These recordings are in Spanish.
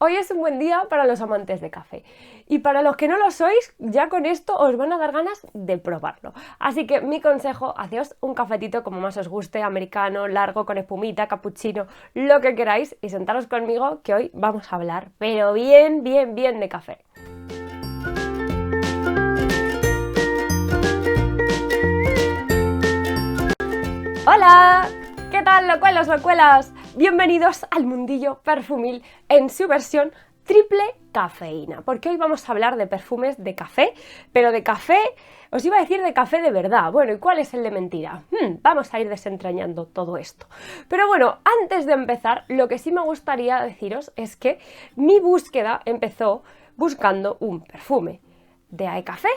Hoy es un buen día para los amantes de café y para los que no lo sois, ya con esto os van a dar ganas de probarlo. Así que mi consejo, haceos un cafetito como más os guste, americano, largo, con espumita, cappuccino, lo que queráis y sentaros conmigo que hoy vamos a hablar, pero bien de café. ¡Hola! ¿Qué tal, locuelos? Bienvenidos al mundillo perfumil en su versión triple cafeína, porque hoy vamos a hablar de perfumes de café, pero de café, os iba a decir de café de verdad. Bueno, ¿y cuál es el de mentira? Vamos a ir desentrañando todo esto. Pero bueno, antes de empezar, lo que sí me gustaría deciros es que mi búsqueda empezó buscando un perfume de café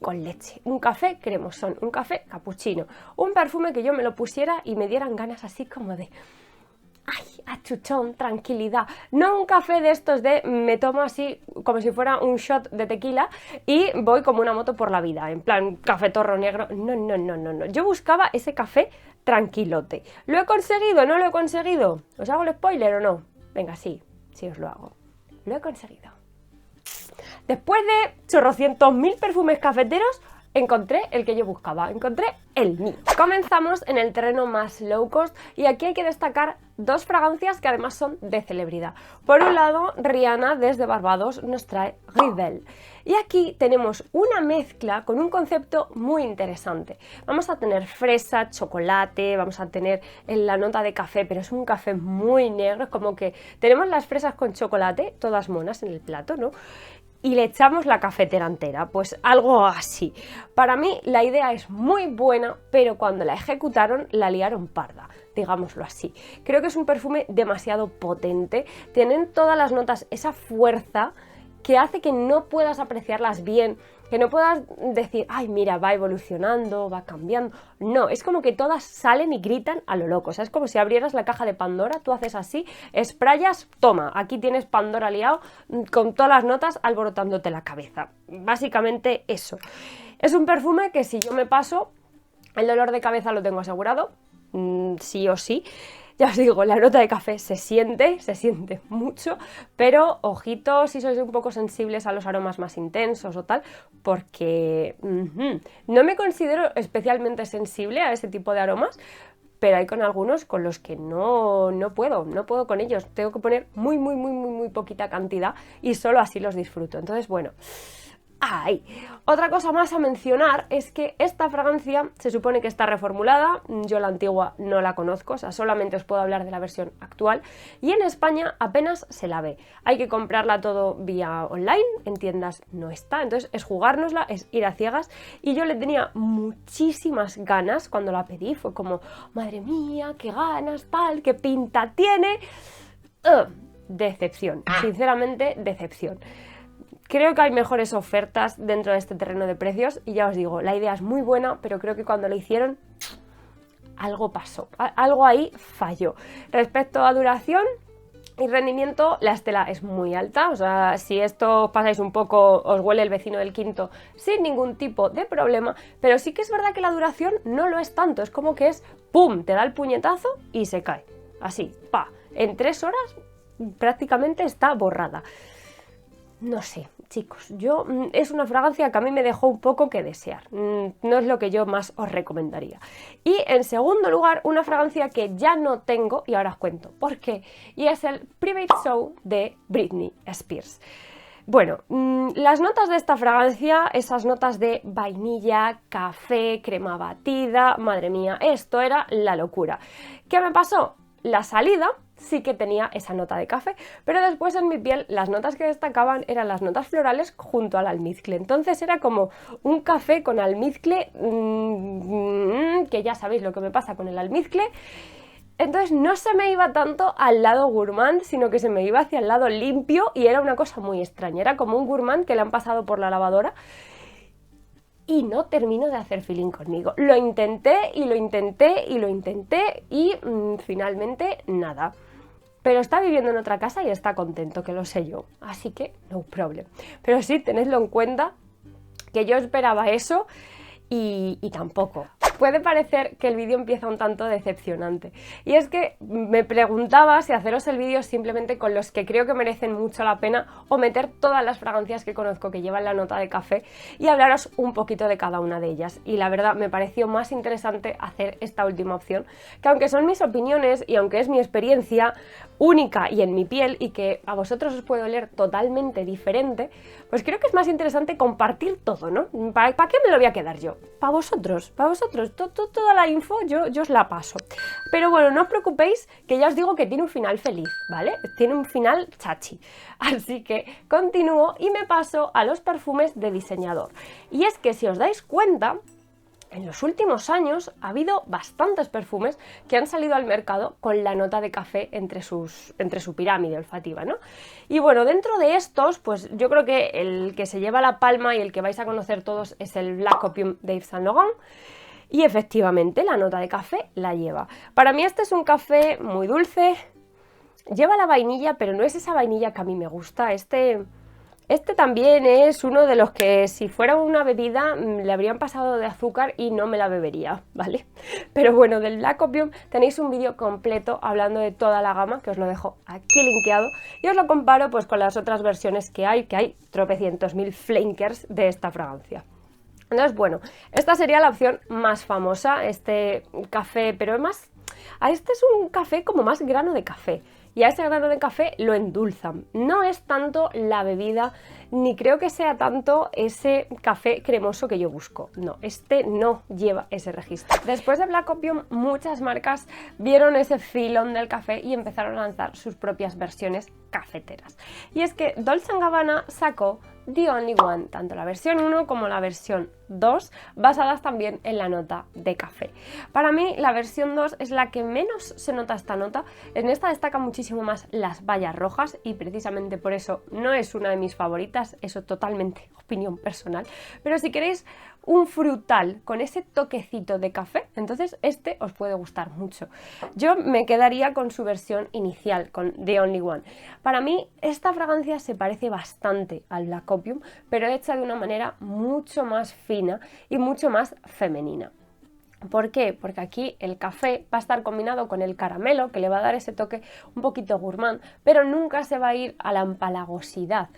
con leche, un café cremosón, un café capuchino, un perfume que yo me lo pusiera y me dieran ganas así como de ¡ay, achuchón, tranquilidad! No un café de estos de me tomo así como si fuera un shot de tequila y voy como una moto por la vida, en plan cafetorro negro. No. Yo buscaba ese café tranquilote. ¿Lo he conseguido? ¿No lo he conseguido? ¿Os hago el spoiler o no? Venga, sí os lo hago. Lo he conseguido. Después de chorrocientos mil perfumes cafeteros, encontré el que yo buscaba, encontré el mío. Comenzamos en el terreno más low cost y aquí hay que destacar dos fragancias que además son de celebridad. Por un lado, Rihanna desde Barbados nos trae Rebelle. Y aquí tenemos una mezcla con un concepto muy interesante. Vamos a tener fresa, chocolate, vamos a tener la nota de café, pero es un café muy negro, es como que tenemos las fresas con chocolate, todas monas en el plato, ¿no? Y le echamos la cafetera entera, pues algo así. Para mí la idea es muy buena, pero cuando la ejecutaron la liaron parda, digámoslo así. Creo que es un perfume demasiado potente, tienen todas las notas esa fuerza que hace que no puedas apreciarlas bien, que no puedas decir, ay, mira, va evolucionando, va cambiando. No, es como que todas salen y gritan a lo loco. O sea, es como si abrieras la caja de Pandora, tú haces así, sprayas, toma, aquí tienes Pandora liado con todas las notas alborotándote la cabeza. Básicamente eso. Es un perfume que si yo me paso, el dolor de cabeza lo tengo asegurado, sí o sí. Ya os digo, la nota de café se siente mucho, pero ojito si sois un poco sensibles a los aromas más intensos o tal, porque no me considero especialmente sensible a ese tipo de aromas, pero hay con algunos con los que no puedo con ellos, tengo que poner muy poquita cantidad y solo así los disfruto. Entonces, bueno... ¡ay! Otra cosa más a mencionar es que esta fragancia se supone que está reformulada, yo la antigua no la conozco, o sea, solamente os puedo hablar de la versión actual y en España apenas se la ve. Hay que comprarla todo vía online, en tiendas no está, entonces es jugárnosla, es ir a ciegas y yo le tenía muchísimas ganas cuando la pedí, fue como, madre mía, qué ganas, tal, qué pinta tiene. Decepción, sinceramente decepción. Creo que hay mejores ofertas dentro de este terreno de precios y ya os digo, la idea es muy buena, pero creo que cuando lo hicieron algo pasó, algo ahí falló. Respecto a duración y rendimiento, la estela es muy alta, o sea, si esto os pasáis un poco, os huele el vecino del quinto sin ningún tipo de problema, pero sí que es verdad que la duración no lo es tanto, es como que es ¡pum!, te da el puñetazo y se cae, así, pa, en 3 horas prácticamente está borrada. No sé, chicos, es una fragancia que a mí me dejó un poco que desear, no es lo que yo más os recomendaría. Y en segundo lugar, una fragancia que ya no tengo y ahora os cuento por qué, y es el Private Show de Britney Spears. Bueno, las notas de esta fragancia, esas notas de vainilla, café, crema batida, madre mía, esto era la locura. ¿Qué me pasó? La salida sí que tenía esa nota de café, pero después en mi piel las notas que destacaban eran las notas florales junto al almizcle. Entonces era como un café con almizcle, que ya sabéis lo que me pasa con el almizcle. Entonces no se me iba tanto al lado gourmand, sino que se me iba hacia el lado limpio y era una cosa muy extraña. Era como un gourmand que le han pasado por la lavadora y no termino de hacer feeling conmigo. Lo intenté y finalmente nada. Pero está viviendo en otra casa y está contento, que lo sé yo. Así que no problem. Pero sí, tenedlo en cuenta, que yo esperaba eso y tampoco. Puede parecer que el vídeo empieza un tanto decepcionante, y es que me preguntaba si haceros el vídeo simplemente con los que creo que merecen mucho la pena o meter todas las fragancias que conozco que llevan la nota de café y hablaros un poquito de cada una de ellas. Y la verdad me pareció más interesante hacer esta última opción, que aunque son mis opiniones y aunque es mi experiencia única y en mi piel y que a vosotros os puede oler totalmente diferente, pues creo que es más interesante compartir todo, ¿no? ¿Para qué me lo voy a quedar yo? Para vosotros, toda la info yo os la paso. Pero bueno, no os preocupéis, que ya os digo que tiene un final feliz, ¿vale? Tiene un final chachi. Así que continúo y me paso a los perfumes de diseñador. Y es que si os dais cuenta, en los últimos años ha habido bastantes perfumes que han salido al mercado con la nota de café entre su pirámide olfativa, ¿no? Y bueno, dentro de estos, pues yo creo que el que se lleva la palma y el que vais a conocer todos es el Black Opium de Yves Saint Laurent. Y efectivamente la nota de café la lleva. Para mí este es un café muy dulce, lleva la vainilla, pero no es esa vainilla que a mí me gusta. Este también es uno de los que si fuera una bebida le habrían pasado de azúcar y no me la bebería, ¿vale? Pero bueno, del Black Opium tenéis un vídeo completo hablando de toda la gama, que os lo dejo aquí linkeado, y os lo comparo pues con las otras versiones que hay tropecientos mil flankers de esta fragancia. Entonces, bueno, esta sería la opción más famosa, este café, pero además, este es un café como más grano de café. Y a ese grano de café lo endulzan. No es tanto la bebida, ni creo que sea tanto ese café cremoso que yo busco. No, este no lleva ese registro. Después de Black Opium, muchas marcas vieron ese filón del café y empezaron a lanzar sus propias versiones cafeteras. Y es que Dolce & Gabbana sacó The Only One, tanto la versión 1 como la versión 2, basadas también en la nota de café. Para mí la versión 2 es la que menos se nota esta nota. En esta destacan muchísimo más las bayas rojas y precisamente por eso no es una de mis favoritas, eso totalmente opinión personal, pero si queréis un frutal con ese toquecito de café, entonces este os puede gustar mucho. Yo me quedaría con su versión inicial, con The Only One. Para mí esta fragancia se parece bastante al Black Opium, pero hecha de una manera mucho más fina y mucho más femenina. ¿Por qué? Porque aquí el café va a estar combinado con el caramelo, que le va a dar ese toque un poquito gourmand, pero nunca se va a ir a la empalagosidad,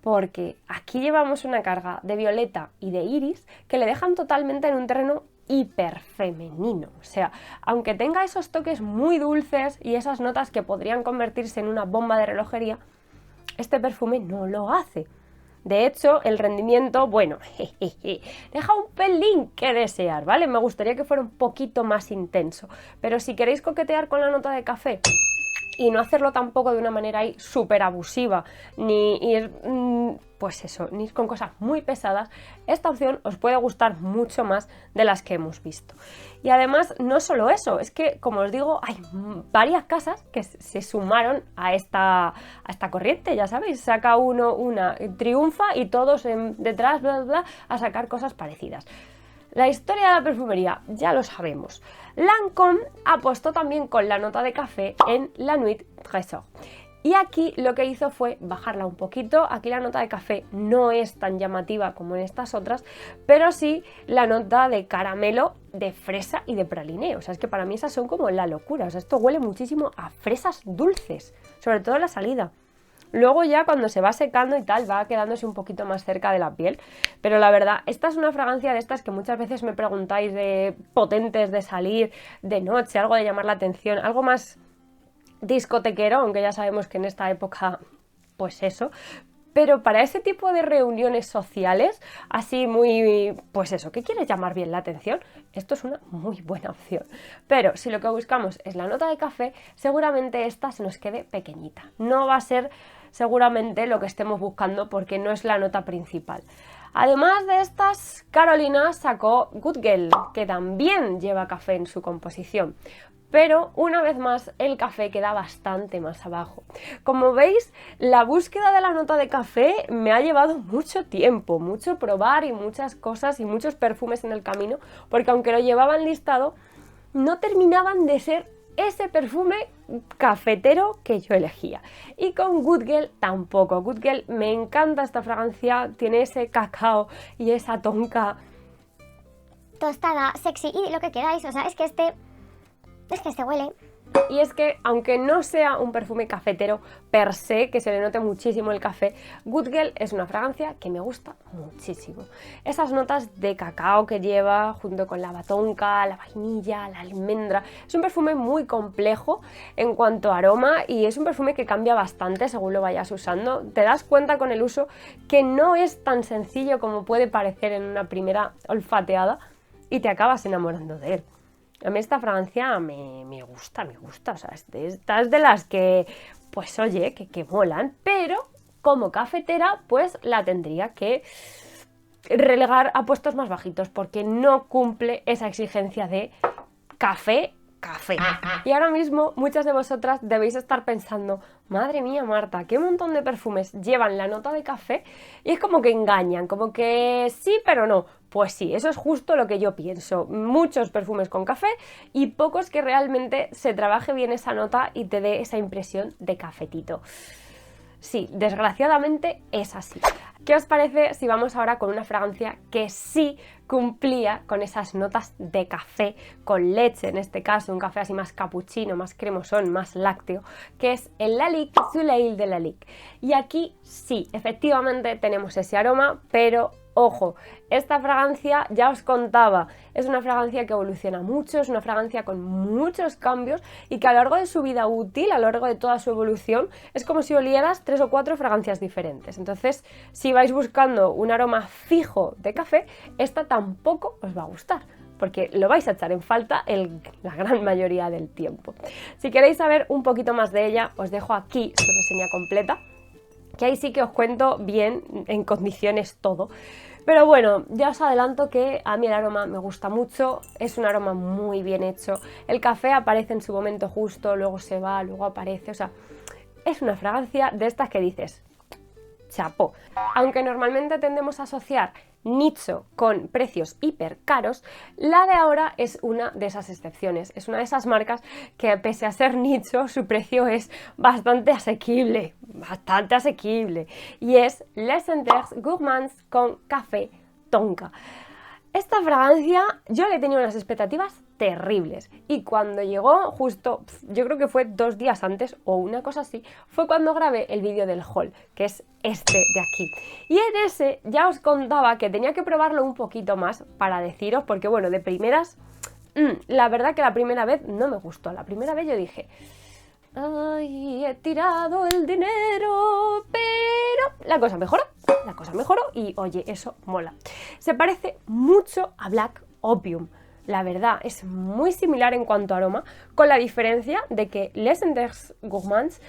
porque aquí llevamos una carga de violeta y de iris que le dejan totalmente en un terreno hiper femenino. O sea, aunque tenga esos toques muy dulces y esas notas que podrían convertirse en una bomba de relojería, este perfume no lo hace. De hecho, el rendimiento, bueno, deja un pelín que desear, ¿vale? Me gustaría que fuera un poquito más intenso, pero si queréis coquetear con la nota de café y no hacerlo tampoco de una manera ahí súper abusiva, ni ir, pues eso, ni ir con cosas muy pesadas, esta opción os puede gustar mucho más de las que hemos visto. Y además, no solo eso, es que, como os digo, hay varias casas que se sumaron a esta corriente, ya sabéis, saca uno una, triunfa y todos detrás, bla, bla, bla, a sacar cosas parecidas. La historia de la perfumería ya lo sabemos. Lancôme apostó también con la nota de café en La Nuit Trésor. Y aquí lo que hizo fue bajarla un poquito. Aquí la nota de café no es tan llamativa como en estas otras, pero sí la nota de caramelo, de fresa y de pralinée. O sea, es que para mí esas son como la locura. O sea, esto huele muchísimo a fresas dulces, sobre todo en la salida. Luego ya cuando se va secando y tal, va quedándose un poquito más cerca de la piel. Pero la verdad, esta es una fragancia de estas que muchas veces me preguntáis de potentes, de salir, de noche, algo de llamar la atención, algo más discotequero, aunque ya sabemos que en esta época, pues eso. Pero para ese tipo de reuniones sociales, así muy, pues eso, que quieres llamar bien la atención, esto es una muy buena opción. Pero si lo que buscamos es la nota de café, seguramente esta se nos quede pequeñita. No va a ser seguramente lo que estemos buscando porque no es la nota principal. Además de estas, Carolina sacó Good Girl, que también lleva café en su composición. Pero una vez más el café queda bastante más abajo. Como veis, la búsqueda de la nota de café me ha llevado mucho tiempo, mucho probar y muchas cosas y muchos perfumes en el camino, porque aunque lo llevaban listado, no terminaban de ser ese perfume cafetero que yo elegía. Y con Good Girl tampoco. Good Girl, me encanta esta fragancia, tiene ese cacao y esa tonka tostada, sexy y lo que queráis. O sea, es que este huele. Y es que, aunque no sea un perfume cafetero per se, que se le note muchísimo el café, Good Girl es una fragancia que me gusta muchísimo. Esas notas de cacao que lleva, junto con la batonca, la vainilla, la almendra, es un perfume muy complejo en cuanto a aroma y es un perfume que cambia bastante según lo vayas usando. Te das cuenta con el uso que no es tan sencillo como puede parecer en una primera olfateada y te acabas enamorando de él. A mí esta fragancia me gusta, o sea, estas de las que, pues oye, que molan, pero como cafetera, pues la tendría que relegar a puestos más bajitos, porque no cumple esa exigencia de café. Y ahora mismo muchas de vosotras debéis estar pensando, madre mía Marta, qué montón de perfumes llevan la nota de café y es como que engañan, como que sí pero no. Pues sí, eso es justo lo que yo pienso. Muchos perfumes con café y pocos que realmente se trabaje bien esa nota y te dé esa impresión de cafetito. Sí, desgraciadamente es así. ¿Qué os parece si vamos ahora con una fragancia que sí cumplía con esas notas de café, con leche en este caso, un café así más capuchino, más cremosón, más lácteo, que es el Lalique Soleil de Lalique? Y aquí sí, efectivamente tenemos ese aroma, pero ojo, esta fragancia ya os contaba, es una fragancia que evoluciona mucho, es una fragancia con muchos cambios y que a lo largo de su vida útil, a lo largo de toda su evolución, es como si olieras 3 o 4 fragancias diferentes. Entonces, si vais buscando un aroma fijo de café, esta tampoco os va a gustar, porque lo vais a echar en falta la gran mayoría del tiempo. Si queréis saber un poquito más de ella, os dejo aquí su reseña completa, que ahí sí que os cuento bien, en condiciones todo. Pero bueno, ya os adelanto que a mí el aroma me gusta mucho, es un aroma muy bien hecho. El café aparece en su momento justo, luego se va, luego aparece, o sea, es una fragancia de estas que dices, chapó. Aunque normalmente tendemos a asociar nicho con precios hiper caros, la de ahora es una de esas excepciones, es una de esas marcas que pese a ser nicho, su precio es bastante asequible, y es Les Senteurs Gourmands con Café Tonka. Esta fragancia yo le tenía unas expectativas terribles y cuando llegó justo, yo creo que fue 2 días antes o una cosa así, fue cuando grabé el vídeo del haul, que es este de aquí. Y en ese ya os contaba que tenía que probarlo un poquito más para deciros, porque bueno, de primeras, la verdad que la primera vez no me gustó. La primera vez yo dije, ay, he tirado el dinero, pero la cosa mejoró y oye, eso mola. Se parece mucho a Black Opium. La verdad, es muy similar en cuanto a aroma, con la diferencia de que Les Senteurs Gourmands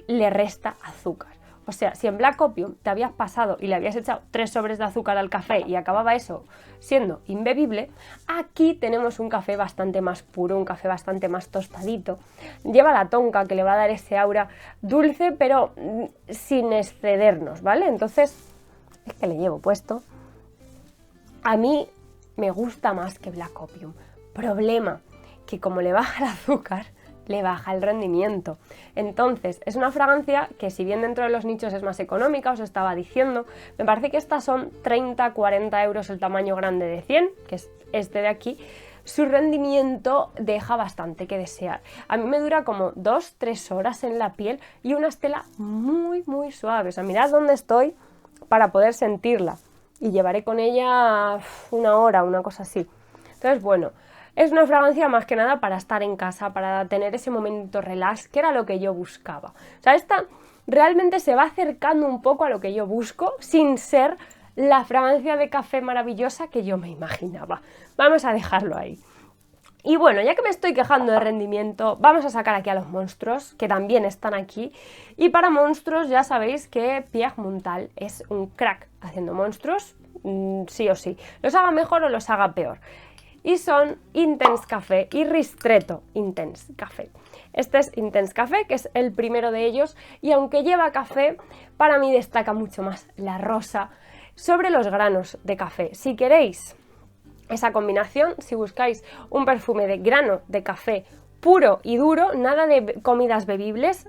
le resta azúcar. O sea, si en Black Opium te habías pasado y le habías echado 3 sobres de azúcar al café y acababa eso siendo imbebible, aquí tenemos un café bastante más puro, un café bastante más tostadito. Lleva la tonka que le va a dar ese aura dulce, pero sin excedernos, ¿vale? Entonces, es que le llevo puesto. A mí me gusta más que Black Opium. Problema, que como le baja el azúcar, le baja el rendimiento. Entonces, es una fragancia que si bien dentro de los nichos es más económica, os estaba diciendo, me parece que estas son 30-40 euros el tamaño grande de 100, que es este de aquí, su rendimiento deja bastante que desear. A mí me dura como 2-3 horas en la piel y una estela muy suave. O sea, mirad dónde estoy para poder sentirla y llevaré con ella 1 hora, una cosa así. Entonces, bueno, es una fragancia más que nada para estar en casa, para tener ese momento relax, que era lo que yo buscaba. O sea, esta realmente se va acercando un poco a lo que yo busco, sin ser la fragancia de café maravillosa que yo me imaginaba. Vamos a dejarlo ahí. Y bueno, ya que me estoy quejando de rendimiento, vamos a sacar aquí a los monstruos, que también están aquí. Y para monstruos ya sabéis que Pierre Montale es un crack haciendo monstruos, sí o sí. Los haga mejor o los haga peor. Y son Intense Café y Ristretto Intense Café. Este es Intense Café, que es el primero de ellos, y aunque lleva café, para mí destaca mucho más la rosa sobre los granos de café. Si queréis esa combinación, si buscáis un perfume de grano de café puro y duro, nada de comidas bebibles,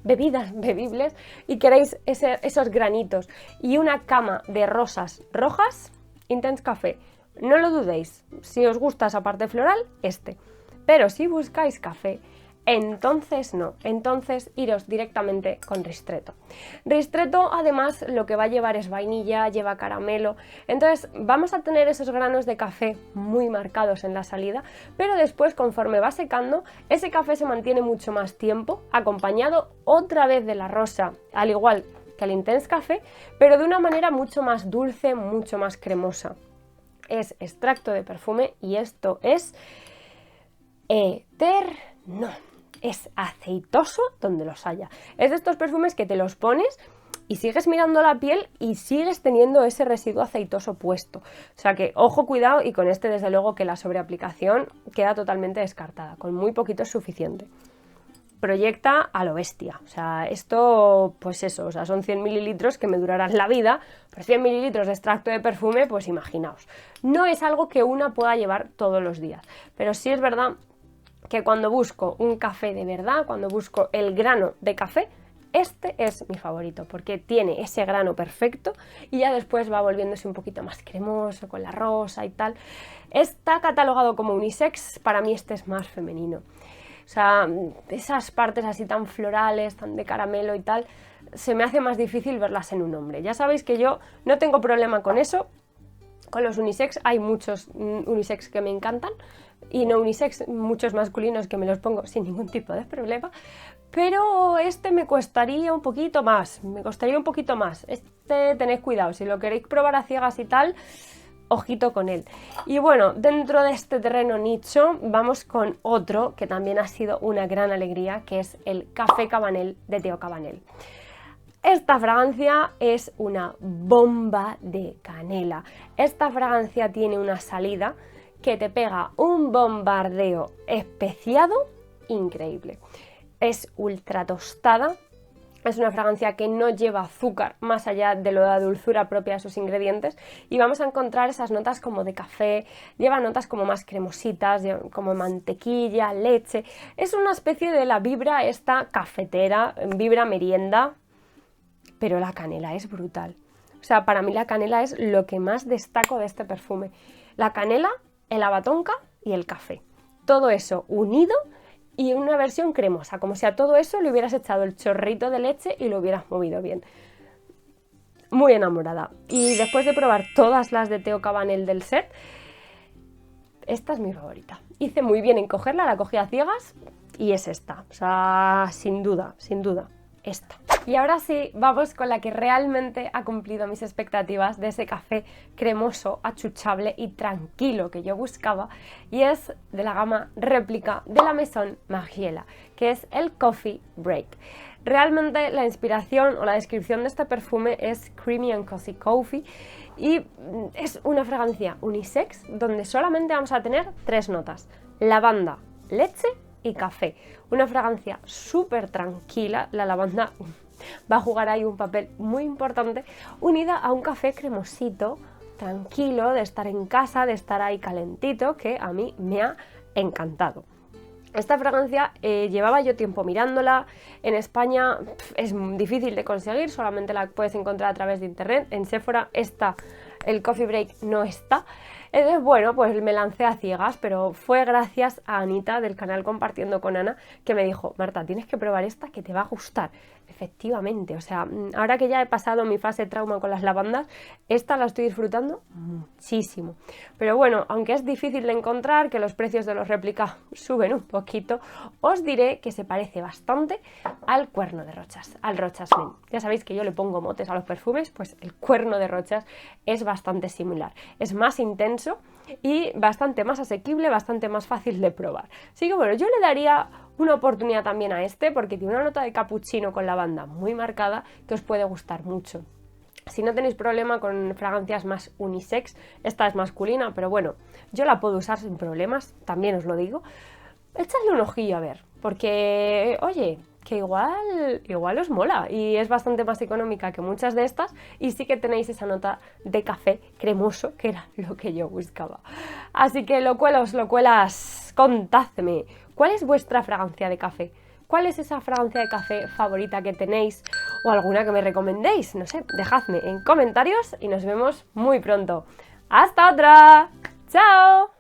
bebidas bebibles, y queréis esos granitos y una cama de rosas rojas, Intense Café no lo dudéis, si os gusta esa parte floral, este. Pero si buscáis café, entonces no, entonces iros directamente con Ristretto. Ristretto además lo que va a llevar es vainilla, lleva caramelo, entonces vamos a tener esos granos de café muy marcados en la salida, pero después conforme va secando, ese café se mantiene mucho más tiempo, acompañado otra vez de la rosa, al igual que el Intense Café, pero de una manera mucho más dulce, mucho más cremosa. Es extracto de perfume y esto es eterno. Es aceitoso donde los haya. Es de estos perfumes que te los pones y sigues mirando la piel y sigues teniendo ese residuo aceitoso puesto. O sea que, ojo, cuidado, y con este desde luego que la sobreaplicación queda totalmente descartada. Con muy poquito es suficiente. Proyecta a lo bestia. O sea, esto, pues eso, o sea, son 100 mililitros que me durarán la vida, pero 100 mililitros de extracto de perfume, pues imaginaos. No es algo que una pueda llevar todos los días, pero sí es verdad que cuando busco un café de verdad, cuando busco el grano de café, este es mi favorito porque tiene ese grano perfecto y ya después va volviéndose un poquito más cremoso con la rosa y tal. Está catalogado como unisex, para mí este es más femenino. O sea, esas partes así tan florales, tan de caramelo y tal, se me hace más difícil verlas en un hombre. Ya sabéis que yo no tengo problema con eso. Con los unisex hay muchos unisex que me encantan y no unisex, muchos masculinos que me los pongo sin ningún tipo de problema, pero este me costaría un poquito más, Este tened cuidado, si lo queréis probar a ciegas y tal, ojito con él. Y bueno, dentro de este terreno nicho vamos con otro que también ha sido una gran alegría, que es el Café Cabanel de Theo Cabanel. Esta fragancia es una bomba de canela. Esta fragancia tiene una salida que te pega un bombardeo especiado increíble. Es ultra tostada, es una fragancia que no lleva azúcar más allá de la dulzura propia de sus ingredientes y vamos a encontrar esas notas como de café, lleva notas como más cremositas, como mantequilla, leche. Es una especie de la vibra esta cafetera, vibra merienda, pero la canela es brutal. O sea, para mí la canela es lo que más destaco de este perfume. La canela, el abatonca y el café. Todo eso unido y una versión cremosa, como si a todo eso le hubieras echado el chorrito de leche y lo hubieras movido bien. Muy enamorada. Y después de probar todas las de Theo Cabanel del set, esta es mi favorita. Hice muy bien en cogerla, la cogí a ciegas y es esta. O sea, sin duda, esta. Y ahora sí, vamos con la que realmente ha cumplido mis expectativas de ese café cremoso, achuchable y tranquilo que yo buscaba, y es de la gama réplica de la Maison Margiela, que es el Coffee Break. Realmente la inspiración o la descripción de este perfume es Creamy and Cozy Coffee y es una fragancia unisex donde solamente vamos a tener 3 notas: lavanda, leche y café. Una fragancia súper tranquila, la lavanda va a jugar ahí un papel muy importante, unida a un café cremosito, tranquilo, de estar en casa, de estar ahí calentito, que a mí me ha encantado. Esta fragancia llevaba yo tiempo mirándola, en España es difícil de conseguir, solamente la puedes encontrar a través de internet, en Sephora el Coffee Break no está. Entonces, bueno, pues me lancé a ciegas, pero fue gracias a Anita del canal Compartiendo con Ana que me dijo: Marta, tienes que probar esta que te va a gustar. Efectivamente, o sea, ahora que ya he pasado mi fase trauma con las lavandas, esta la estoy disfrutando muchísimo. Pero bueno, aunque es difícil de encontrar, que los precios de los réplicas suben un poquito, os diré que se parece bastante al Cuerno de Rochas, al Rochas Men. Ya sabéis que yo le pongo motes a los perfumes, pues el Cuerno de Rochas es bastante similar. Es más intenso y bastante más asequible, bastante más fácil de probar. Así que bueno, yo le daría una oportunidad también a este porque tiene una nota de capuchino con lavanda muy marcada que os puede gustar mucho. Si no tenéis problema con fragancias más unisex, esta es masculina, pero bueno, yo la puedo usar sin problemas, también os lo digo. Echadle un ojillo a ver, porque oye, que igual os mola y es bastante más económica que muchas de estas y sí que tenéis esa nota de café cremoso que era lo que yo buscaba. Así que locuelos, locuelas, contadme, ¿cuál es vuestra fragancia de café? ¿Cuál es esa fragancia de café favorita que tenéis o alguna que me recomendéis? No sé, dejadme en comentarios y nos vemos muy pronto. ¡Hasta otra! ¡Chao!